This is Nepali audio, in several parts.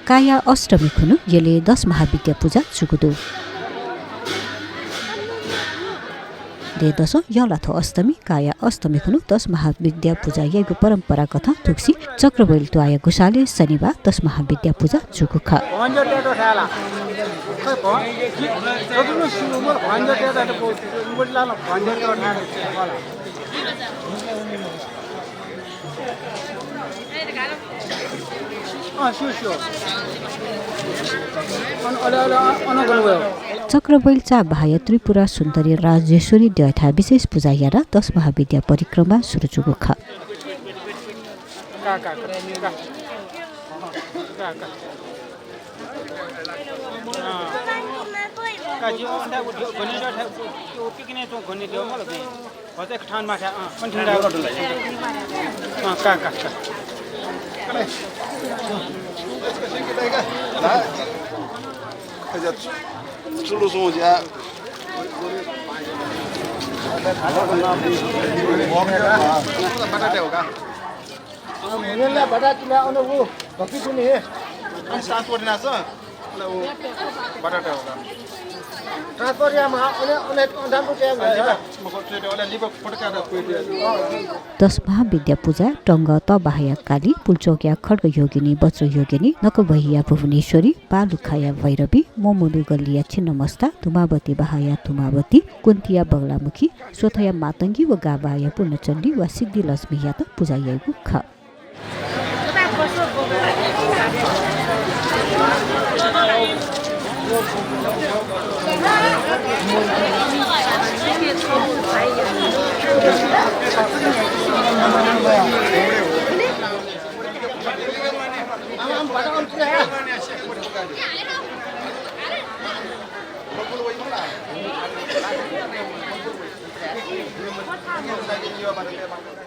काया अष्टमी खुनु येले 10 महाविद्या पूजा चुकुदु दे दश यलाथो अष्टमी काया अष्टमी खुनु 10 महाविद्या पूजा येगु परम्परा कथा तुक्सी चक्रबैल तुआया गुसाले शनिबार 10 महाविद्या पूजा चुकुख चक्रबैलचा बाह्य त्रिपुरा सुन्दरी राजेश्वरी द्वैथा विशेष पूजा यारा 10 महाविद्या परिक्रमा सुरु चुकुख दस महाविद्या पूजा टङ्ग तबाहया काली पुल्चोकिया खड्ग योगिनी वज्र योगिनी नकबहिया भुवनेश्वरी पालुखाया भैरवी मोमुलु गल्लिया छिन्नमस्ता तुमावती बहाया तुमावती कुन्तिया बगलामुखी सोथया मातङ्गी व गाबाया पूर्णचण्डी वा सिद्धि लक्ष्मी या त पूजा यागु ख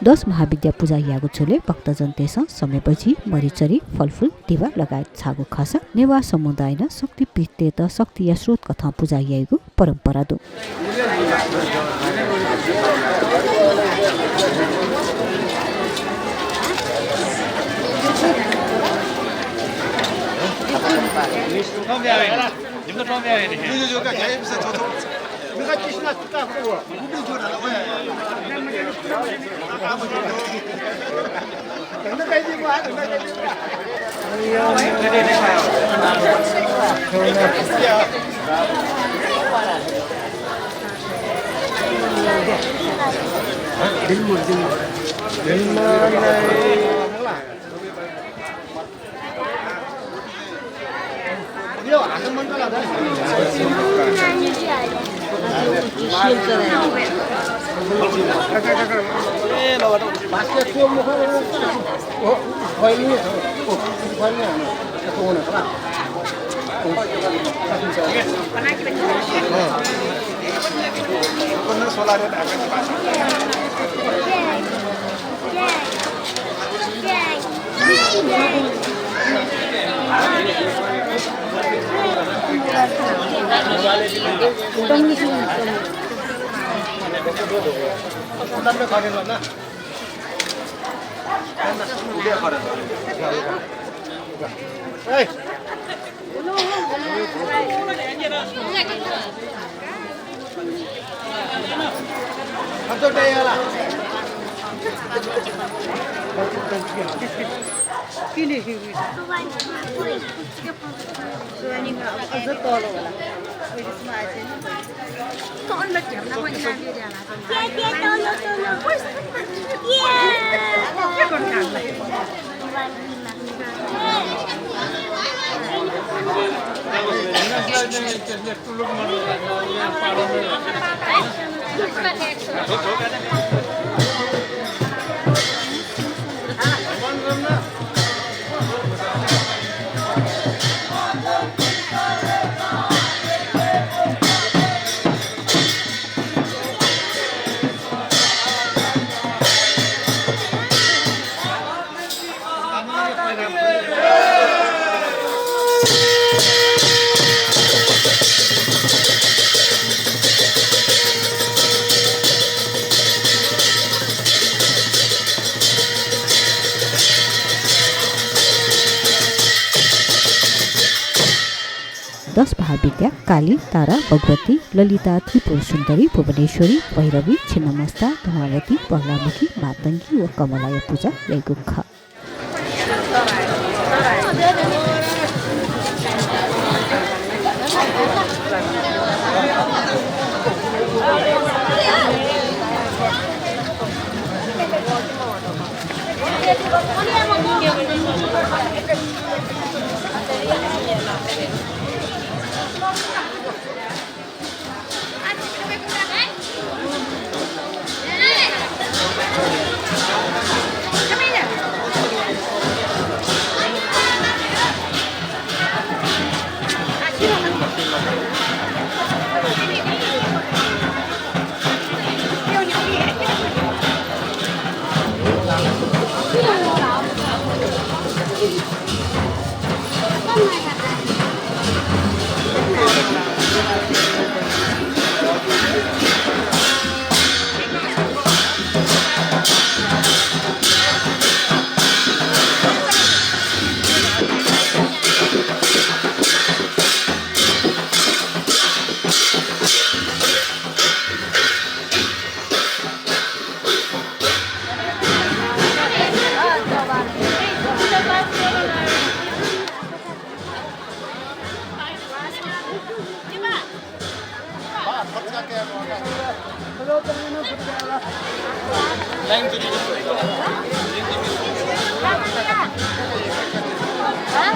दस महाविद्या पूजा यागु छोले भक्तजन तेस समयपछि मरिचरी फलफुल दिवा लगायत छागु खस नेवा समुदाय न शक्ति पीठते त शक्ति या स्रोत कथा पूजा यागु परम्परा दु महाविद्या काली तारा भगवती ललिता त्रिपुर सुन्दरी भुवनेश्वरी भैरवी छिन्नमस्ता धुमावती पहलामुखी मातङ्गी व कमलाय पूजा यैगुख Hah?